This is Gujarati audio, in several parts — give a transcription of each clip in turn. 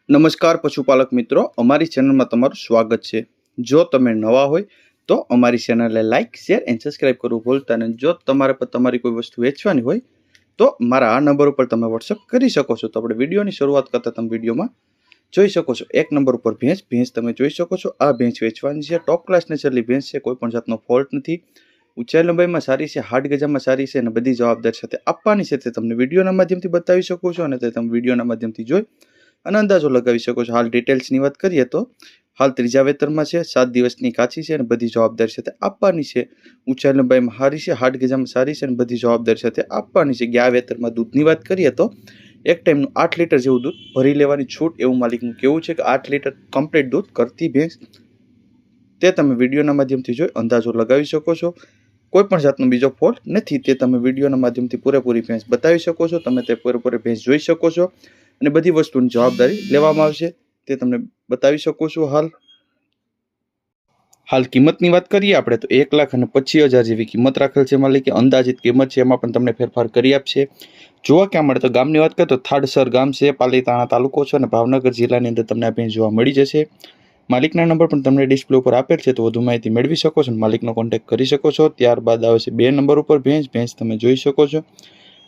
નમસ્કાર પશુપાલક મિત્રો, અમારી ચેનલમાં તમારું સ્વાગત છે। જો તમે નવા હોય તો અમારી ચેનલને લાઇક, શેર એન્ડ સબસ્ક્રાઇબ કરવું ભૂલતા નહીં। જો તમારે પર તમારી કોઈ વસ્તુ વેચવાની હોય તો મારા આ નંબર ઉપર તમે વોટ્સઅપ કરી શકો છો। તો આપણે વિડીયોની શરૂઆત કરતા તમે વિડીયોમાં જોઈ શકો છો। એક નંબર ઉપર ભેંસ તમે જોઈ શકો છો। આ ભેંસ વેચવાની છે। ટોપ ક્લાસ નસલની ભેંસ છે, કોઈ પણ જાતનો ફોલ્ટ નથી। ઊંચાઈ લંબાઈમાં સારી છે, હાડ ગજામાં સારી છે અને બધી જવાબદારી સાથે આપવાની છે તે તમને વિડીયોના માધ્યમથી બતાવી શકો છો અને તે તમે વિડીયોના માધ્યમથી જોઈ અને અંદાજો લગાવી શકો છો। હાલ ડિટેલ્સની વાત કરીએ તો હાલ ત્રીજા વેતરમાં છે, 7 દિવસની કાચી છે અને બધી જવાબદારી સાથે આપવાની છે। ઊંચાઈ લંબાઈમાં સારી છે, હાડ ગજામાં સારી છે અને બધી જવાબદારી સાથે આપવાની છે। ગયા વેતરમાં દૂધની વાત કરીએ તો એક ટાઈમનું 8 લીટર જેવું દૂધ ભરી લેવાની છૂટ એવું માલિકનું કેવું છે કે 8 લીટર કમ્પ્લીટ દૂધ કરતી ભેંસ તે તમે વિડીયોના માધ્યમથી જોઈ અંદાજો લગાવી શકો છો। કોઈ પણ જાતનો બીજો ફોલ્ટ નથી તે તમે વિડીયોના માધ્યમથી પૂરેપૂરી ભેંસ બતાવી શકો છો। તમે તે પૂરેપૂરી ભેંસ જોઈ શકો છો અને બધી વસ્તુની જવાબદારી લેવામાં આવશે તે તમને બતાવી શકો છો। હાલ કિંમતની વાત કરીએ આપણે તો 1,25,000 જેવી કિંમત રાખેલ છે માલિકે। અંદાજિત કિંમત છે એમાં પણ તમને ફેરફાર કરી આપશે। જોવા ક્યાં મળે તો ગામની વાત કરીએ તો થાળસર ગામ છે, પાલીતાણા તાલુકો છે અને ભાવનગર જિલ્લાની અંદર તમને આ ભેંસ જોવા મળી જશે। માલિકના નંબર પણ તમને ડિસ્પ્લે ઉપર આપેલ છે, તો વધુ માહિતી મેળવી શકો છો, માલિકનો કોન્ટેક્ટ કરી શકો છો। ત્યારબાદ આવે છે 2 નંબર ઉપર ભેંસ તમે જોઈ શકો છો।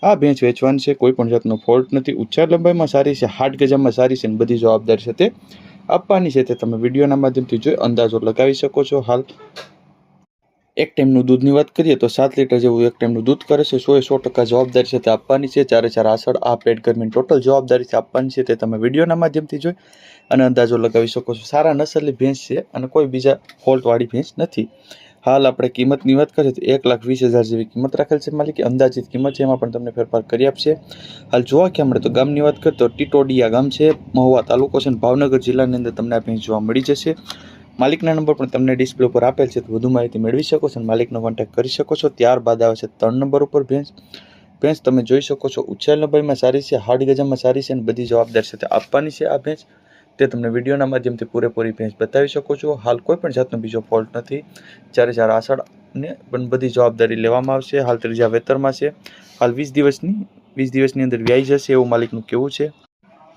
આ ભેંસ વેચવાની છે, કોઈ પણ જાતનો ફોલ્ટ નથી। ઊંચાઈ લંબાઈમાં સારી છે, હાડ ગજામાં સારી છે અને બધી જવાબદારી છે તે આપવાની છે તે તમે વિડીયોના માધ્યમથી જોઈ અંદાજો લગાવી શકો છો। હાલ એક ટાઈમનું દૂધની વાત કરીએ તો 7 લીટર જેવું એક ટાઈમનું દૂધ કરે છે। 100% જવાબદારી છે તે આપવાની છે। 4 આસળ આ પેટ ગરમીની ટોટલ જવાબદારી છે આપવાની છે તે તમે વિડીયોના માધ્યમથી જોઈ અને અંદાજો લગાવી શકો છો। સારા નસલની ભેંસ છે અને કોઈ બીજા ફોલ્ટવાળી ભેંસ નથી। હાલ આપણે કિંમતની વાત કરીએ તો 1,20,000 જેવી કિંમત રાખેલ છે માલિકે। અંદાજિત કિંમત છે એમાં પણ તમને ફેરફાર કરી આપશે। હાલ જોવા ક્યાં મળે તો ગામની વાત કરીએ તો ટીટોડિયા ગામ છે, મહુવા તાલુકો છે અને ભાવનગર જિલ્લાની અંદર તમને આ ભેંસ જોવા મળી જશે। માલિકના નંબર પણ તમને ડિસ્પ્લે ઉપર આપેલ છે, તો વધુ માહિતી મેળવી શકો છો અને માલિકનો કોન્ટેક્ટ કરી શકો છો। ત્યારબાદ આવે છે 3 નંબર ઉપર ભેંસ તમે જોઈ શકો છો। ઊંચાઈ લંબાઈમાં સારી છે, હાડ ગજામાં સારી છે અને બધી જવાબદારી સાથે આપવાની છે આ ભેંસ તે તમને વિડીયોના માધ્યમથી પૂરેપૂરી ભેંસ બતાવી શકો છો। હાલ કોઈ પણ જાતનો બીજો ફોલ્ટ નથી। 4 આસળ ને પણ બધી જવાબદારી લેવામાં આવશે। હાલ ત્રીજા વેતરમાં છે। હાલ 20 દિવસની અંદર વ્યાઈ જશે એવું માલિકનું કેવું છે।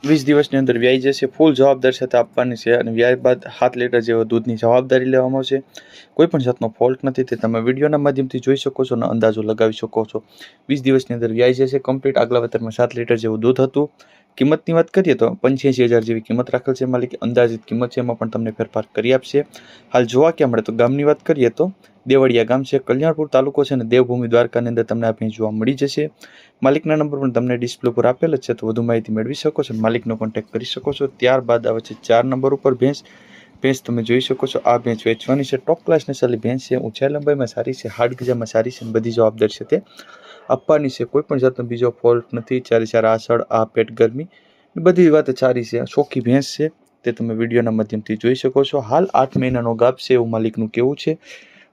20 દિવસની અંદર વ્યાઈ જશે, ફૂલ જવાબદારી સાથે આપવાની છે અને વ્યાય બાદ 7 લીટર જેવો દૂધની જવાબદારી લેવામાં આવશે। કોઈ પણ જાતનો ફોલ્ટ નથી તે તમે વિડીયોના માધ્યમથી જોઈ શકો છો અને અંદાજો લગાવી શકો છો। 20 દિવસની અંદર વ્યાઈ જશે કમ્પ્લીટ। આગલા વેતરમાં 7 લીટર જેવું દૂધ હતું। કિંમતની વાત કરીએ તો 85,000 જેવી કિંમત રાખેલ છે માલિકે। અંદાજિત કિંમત છે એમાં પણ તમને ફેરફાર કરી આપશે। હાલ જોવા ક્યાં મળે તો ગામની વાત કરીએ તો દેવળિયા ગામ છે, કલ્યાણપુર તાલુકો છે અને દેવભૂમિ દ્વારકાની અંદર તમને આ ભેંસ જોવા મળી જશે। માલિકના નંબર પણ તમને ડિસ્પ્લે ઉપર આપેલ જ છે, તો વધુ માહિતી મેળવી શકો છો, માલિકનો કોન્ટેક્ટ કરી શકો છો। ત્યારબાદ આવે છે 4 નંબર ઉપર ભેંસ તમે જોઈ શકો છો। આ ભેંસ વેચવાની છે, ટોપ ક્લાસ નસલની ભેંસ છે, ઊંચાઈ લંબાઈમાં સારી છે, હાડ ગજામાં સારી છે, બધી જવાબદારી છે તે આપવાની છે। કોઈ પણ જાતનો બીજો ફોલ્ટ નથી। 4 આસળ આ પેટ ગરમી બધી વાત સારી છે, ચોખ્ખી ભેંસ છે તે તમે વિડીયોના માધ્યમથી જોઈ શકો છો। હાલ 8 મહિનાનો ગાભ છે એવું માલિકનું કેવું છે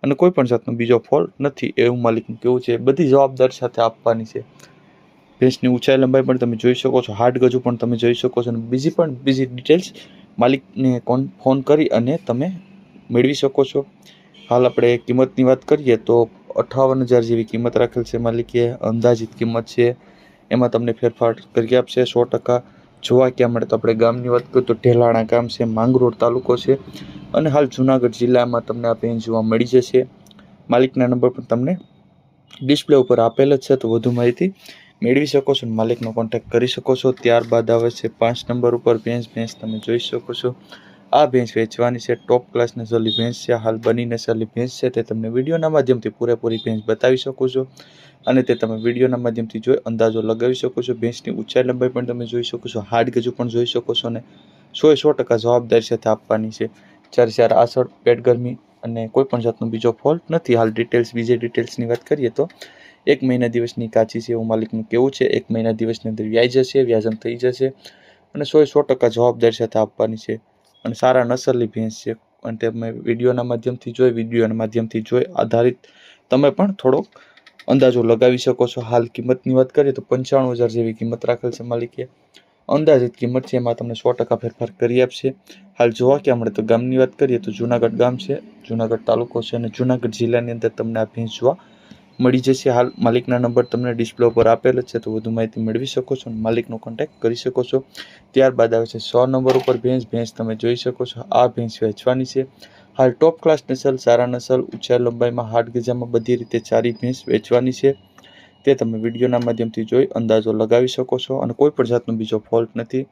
અને કોઈ પણ જાતનો બીજો ફોલ્ટ નથી એવું માલિકનું કેવું છે। બધી જવાબદારી સાથે આપવાની છે। ભેંસની ઊંચાઈ લંબાઈ પણ તમે જોઈ શકો છો, હાડ ગજુ પણ તમે જોઈ શકો છો અને બીજી ડિટેલ્સ માલિકને ફોન કરી અને તમે મેળવી શકો છો। હાલ આપણે કિંમતની વાત કરીએ તો 58,000 જેવી કિંમત રાખેલ છે માલિકે। અંદાજિત કિંમત છે એમાં તમને ફેરફાર કરી આપશે 100%। જોવા ક્યાં મળે તો આપણે ગામની વાત કરીએ તો ઢેલાણા ગામ છે, માંગરોળ તાલુકો છે અને હાલ જુનાગઢ જિલ્લામાં તમને આ ભેંસ જોવા મળી જશે। માલિકના નંબર પણ તમને ડિસ્પ્લે ઉપર આપેલ જ છે, તો વધુ માહિતી મેળવી શકો છો, માલિકનો કોન્ટેક્ટ કરી શકો છો। ત્યારબાદ આવે છે 5 નંબર ઉપર ભેંસ તમે જોઈ શકો છો। આ ભેંસ વેચવાની છે, ટોપ ક્લાસ નસલની ભેંસ છે, હાલ બની નસલની ભેંસ છે તે તમને વિડીયોના માધ્યમથી પૂરેપૂરી ભેંસ બતાવી શકો છો અને તે તમે વિડીયોના માધ્યમથી જોઈ અંદાજો લગાવી શકો છો। ભેંસની ઊંચાઈ લંબાઈ પણ તમે જોઈ શકો છો, હાડ ગજુ પણ જોઈ શકો છો અને 100% જવાબદારી સાથે આપવાની છે। 4 આસળ પેટ ગરમી અને કોઈ પણ જાતનો બીજો ફોલ્ટ નથી। હાલ બીજી ડિટેલ્સની વાત કરીએ તો 1 મહિના દિવસની કાચી છે એવું માલિકનું કેવું છે। 1 મહિના દિવસની અંદર વ્યાઈ જશે, વ્યાજમ થઈ જશે અને 100% જવાબદારી સાથે આપવાની છે અને સારા નસલની ભેંસ છે અને તમે વિડીયોના માધ્યમથી જોઈ આધારિત તમે પણ થોડોક અંદાજો લગાવી શકો છો। હાલ કિંમતની વાત કરીએ તો 95,000 જેવી કિંમત રાખેલ છે માલિકે। અંદાજિત કિંમત છે એમાં તમને 100% ફેરફાર કરી આપશે। હાલ જોવા ક્યાં મળે તો ગામની વાત કરીએ તો જુનાગઢ ગામ છે, જુનાગઢ તાલુકો છે અને જુનાગઢ જિલ્લાની અંદર તમને આ ભેંસ જોવા મળી જશે। હાલ માલિકના નંબર તમને ડિસ્પ્લે ઉપર આપેલ જ છે, તો વધુ માહિતી મેળવી શકો છો અને માલિકનો કોન્ટેક્ટ કરી શકો છો। ત્યારબાદ આવે છે 100 નંબર ઉપર ભેંસ તમે જોઈ શકો છો। આ ભેંસ વેચવાની છે। હાલ ટોપ ક્લાસ નસલ, સારા નસલ, ઊંચાઈ લંબાઈમાં, હાડ ગજામાં બધી રીતે સારી ભેંસ વેચવાની છે। તે તમે વિડીયોના માધ્યમથી જોઈ અંદાજો લગાવી શકો છો અને કોઈ પણ જાતનો બીજો ફોલ્ટ નથી।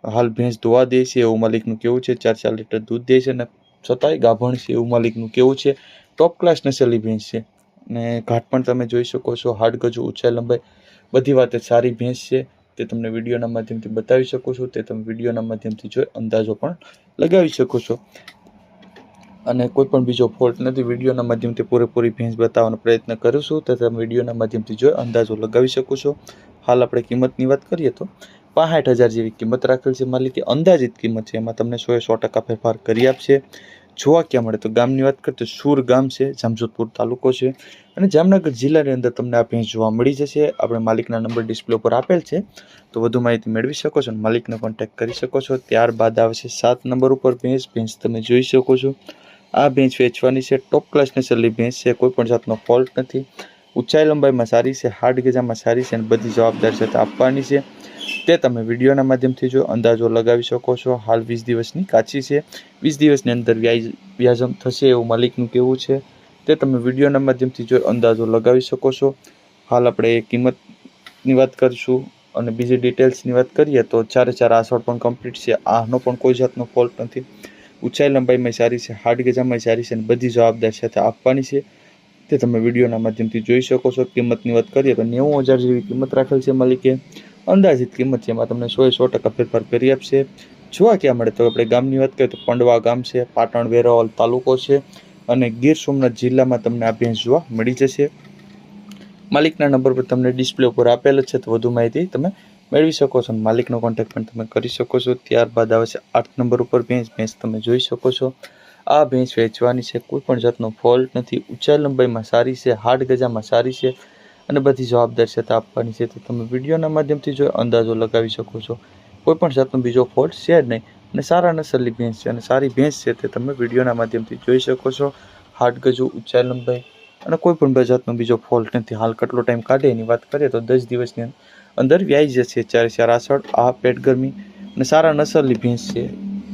હાલ ભેંસ ધોવા દે છે એવું માલિકનું કેવું છે। 4 લીટર દૂધ દે છે અને છતાંય ગાભણ છે એવું માલિકનું કેવું છે। ટોપ ક્લાસ નસલની ભેંસ છે અને ઘાટ પણ તમે જોઈ શકો છો। હાડ ગજો, ઊંચાઈ લંબાઈ બધી વાતે સારી ભેંસ છે। તે તમને વિડીયોના માધ્યમથી બતાવી શકો છો। તે તમે વિડીયોના માધ્યમથી જોઈ અંદાજો પણ લગાવી શકો છો અને કોઈ પણ બીજો ફોલ્ટ નથી। વિડીયોના માધ્યમથી પૂરેપૂરી ભેંસ બતાવવાનો પ્રયત્ન કરું છું, તો તમે વિડીયોના માધ્યમથી જોઈ અંદાજો લગાવી શકો છો। હાલ આપણે કિંમતની વાત કરીએ તો 65,000 જેવી કિંમત રાખેલ છે માલિકે। અંદાજિત કિંમત છે, એમાં તમને 100% ફેરફાર કરી આપશે। જોવા ક્યાં મળે તો ગામની વાત કરીએ તો સુર ગામ છે, જામજોધપુર તાલુકો છે અને જામનગર જિલ્લાની અંદર તમને આ ભેંસ જોવા મળી જશે। આપણે માલિકના નંબર ડિસ્પ્લે ઉપર આપેલ છે, તો વધુ માહિતી મેળવી શકો છો અને માલિકને કોન્ટેક્ટ કરી શકો છો। ત્યારબાદ આવે છે 7 નંબર ઉપર ભેંસ તમે જોઈ શકો છો। આ ભેંસ વેચવાની છે। ટોપ ક્લાસ નસલની ભેંસ છે, કોઈ પણ જાતનો ફોલ્ટ નથી। ઊંચાઈ લંબાઈમાં સારી છે, હાડ ગજામાં સારી છે અને બધી જવાબદારી સાથે આપવાની છે। તે તમે વિડીયોના માધ્યમથી જો અંદાજો લગાવી શકો છો। હાલ 20 દિવસની કાચી છે, 20 દિવસની અંદર વ્યાજમ થશે એવું માલિકનું કેવું છે। તે તમે વિડીયોના માધ્યમથી જો અંદાજો લગાવી શકો છો। હાલ આપણે કિંમતની વાત કરીશું અને બીજી ડિટેલ્સની વાત કરીએ તો 4 આસળ પણ કમ્પ્લીટ છે। આનો પણ કોઈ જાતનો ફોલ્ટ નથી। ઊંચાઈ લંબાઈમાં સારી છે, હાડ ગજામાં સારી છે અને બધી જવાબદારી સાથે આપવાની છે। તે તમે વિડીયોના માધ્યમથી જોઈ શકો છો। કિંમતની વાત કરીએ તો 90,000 જેવી કિંમત રાખેલ છે માલિકે। અંદાજિત કિંમત છે, એમાં તમને 100% ફેરફાર કરી આપશે। જોવા ક્યાં મળે તો આપણે ગામની વાત કરીએ તો પંડવા ગામ છે, પાટણ વેરાવળ તાલુકો છે અને ગીર સોમનાથ જિલ્લામાં તમને આ ભેંસ જોવા મળી જશે। માલિકના નંબર પર તમને ડિસ્પ્લે ઉપર આપેલ છે, તો વધુ માહિતી તમે મેળવી શકો છો અને માલિકનો કોન્ટેક્ટ પણ તમે કરી શકો છો। ત્યારબાદ આવે છે 8 નંબર ઉપર ભેંસ તમે જોઈ શકો છો। આ ભેંસ વેચવાની છે, કોઈ પણ જાતનો ફોલ્ટ નથી। ઊંચાઈ લંબાઈમાં સારી છે, હાડ ગજામાં સારી છે અને બધી જવાબદારી સાથે આપવાની છે। તો તમે વિડીયોના માધ્યમથી જો અંદાજો લગાવી શકો છો। કોઈ પણ જાતનો બીજો ફોલ્ટ છે જ નહીં અને સારા નસલની ભેંસ છે અને સારી ભેંસ છે, તે તમે વિડીયોના માધ્યમથી જોઈ શકો છો। હાડ ગજો, ઊંચાઈ લંબાઈ અને કોઈ પણ જાતનો બીજો ફોલ્ટ નથી। હાલ કેટલો ટાઈમ કાઢે એની વાત કરીએ તો 10 દિવસની અંદર વ્યાઈ જશે। 4 આસળ, આ પેટ ગરમી અને સારા નસલની ભેંસ છે,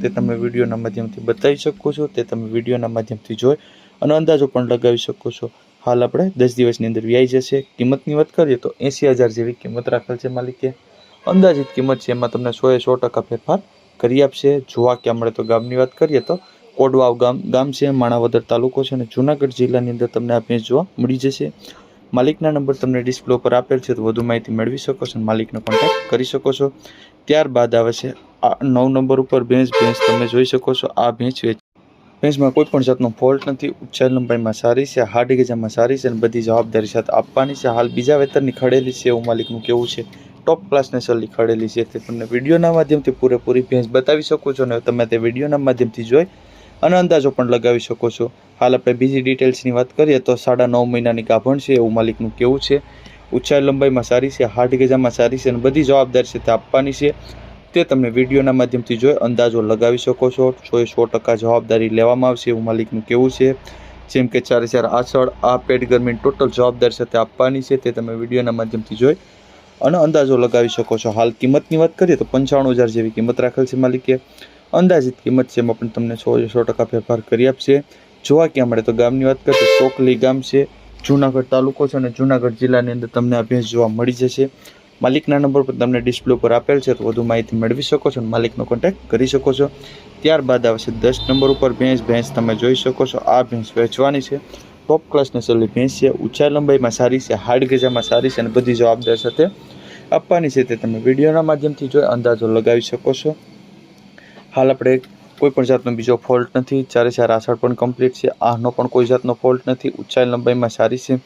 તે તમે વિડીયોના માધ્યમથી બતાવી શકો છો। તે તમે વિડીયોના માધ્યમથી જોઈ અને અંદાજો પણ લગાવી શકો છો। હાલ આપણે 10 દિવસની અંદર વ્યાઈ જશે। કિંમતની વાત કરીએ તો 80,000 જેવી કિંમત રાખેલ છે માલિકે। અંદાજિત કિંમત છે, એમાં તમને 100% ફેરફાર કરી આપશે। જોવા ક્યાં મળે તો ગામની વાત કરીએ તો કોડવાવ ગામ છે, માણાવદર તાલુકો છે અને જૂનાગઢ જિલ્લાની અંદર તમને આ ભેંસ જોવા મળી જશે। માલિકના નંબર તમને ડિસ્પ્લે ઉપર આપેલ છે, તો વધુ માહિતી મેળવી શકો છો અને માલિકનો કોન્ટેક્ટ કરી શકો છો। ત્યારબાદ આવે છે 9 નંબર ઉપર ભેંસ તમે જોઈ શકો છો। આ ભેંસમાં કોઈ પણ જાતનો ફોલ્ટ નથી। ઊંચાઈ લંબાઈમાં સારી છે, હાડ ગજામાં સારી છે અને બધી જવાબદારી સાથે આપવાની છે। હાલ બીજા વેતરની ખડેલી છે એવું માલિકનું કેવું છે। ટોપ ક્લાસ નસલની ખડેલી છે, તે તમને વિડીયોના માધ્યમથી પૂરેપૂરી ભેંસ બતાવી શકો છો અને તમે તે વિડીયોના માધ્યમથી જોઈ અને અંદાજો પણ લગાવી શકો છો। હાલ આપણે બીજી ડિટેલ્સની વાત કરીએ તો 9.5 મહિનાની ગાભણ છે એવું માલિકનું કેવું છે। ઊંચાઈ લંબાઈમાં સારી છે, હાડ ગજામાં સારી છે અને બધી જવાબદારી સાથે આપવાની છે। તે તમે વિડીયોના માધ્યમથી જોઈ અંદાજો લગાવી શકો છો। 100% જવાબદારી લેવામાં આવશે એવું માલિકનું કેવું છે। જેમ કે 4 આસળ, આ પેટ ગરમી ટોટલ જવાબદારી સાથે આપવાની છે। તે તમે વિડીયોના માધ્યમથી જોઈ અને અંદાજો લગાવી શકો છો। હાલ કિંમતની વાત કરીએ તો 95,000 જેવી કિંમત રાખેલ છે માલિકે। અંદાજિત કિંમત છે, એમાં પણ તમને 100% ફેરફાર કરી આપશે। જોવા ક્યાં મળે તો ગામની વાત કરીએ તો ચોકલી ગામ છે, જૂનાગઢ તાલુકો છે અને જૂનાગઢ જિલ્લાની અંદર તમને આ ભેંસ જોવા મળી જશે। માલિકના નંબર પર તમને ડિસ્પ્લે ઉપર આપેલ છે, તો વધુ માહિતી મેળવી શકો છો અને માલિકનો કોન્ટેક્ટ કરી શકો છો। ત્યારબાદ આવશે 10 નંબર ઉપર ભેંસ તમે જોઈ શકો છો। આ ભેંસ વેચવાની છે, ટોપ ક્લાસ નસલની ભેંસ છે। ઊંચાઈ લંબાઈમાં સારી છે, હાડ ગજામાં સારી છે અને બધી જવાબદારી સાથે આપવાની છે। તે તમે વિડીયોના માધ્યમથી જોઈ અંદાજો લગાવી શકો છો। હાલ આપણે કોઈ પણ જાતનો બીજો ફોલ્ટ નથી। 4 આસળ પણ કમ્પ્લીટ છે। આનો પણ કોઈ જાતનો ફોલ્ટ નથી। ઊંચાઈ લંબાઈમાં સારી છે,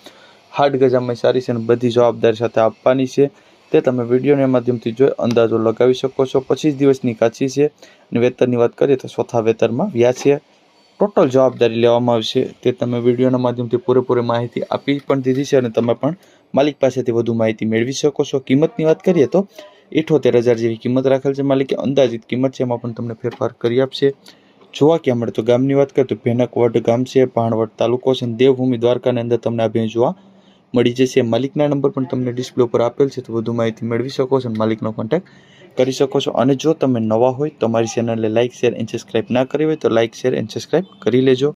હાડ ગજામાં સારી છે અને બધી જવાબદારી સાથે આપવાની છે। તે તમે વિડીયોના માધ્યમથી જોઈ અંદાજો લગાવી શકો છો। 25 દિવસની કાચી છે અને વેતરની વાત કરીએ તો ચોથા વેતરમાં વ્યા છે। ટોટલ જવાબદારી લેવામાં આવશે। તે તમે વિડીયોના માધ્યમથી પૂરેપૂરી માહિતી આપી પણ દીધી છે અને તમે પણ માલિક પાસેથી વધુ માહિતી મેળવી શકો છો। કિંમતની વાત કરીએ તો 78,000 જેવી કિંમત રાખેલ છે માલિકે। અંદાજિત કિંમત છે, એમાં પણ તમને ફેરફાર કરી આપશે। જોવા ક્યાં મળે તો ગામની વાત કરીએ તો ભેનકવડ ગામ છે, ભાણવડ તાલુકો છે, દેવભૂમિ દ્વારકાની અંદર તમને આ ભેંસ જોવા મળી જશે. માલિકના નંબર પણ તમને ડિસ્પ્લે ઉપર આપેલ છે, તો વધુ માહિતી મેળવી શકો છો અને માલિકનો કોન્ટેક્ટ કરી શકો છો. અને જો તમે નવા હોય તો અમારી ચેનલને લાઇક, શેર એન્ડ સબસ્ક્રાઇબ ના કરી હોય તો લાઇક, શેર એન્ડ સબસ્ક્રાઇબ કરી લેજો.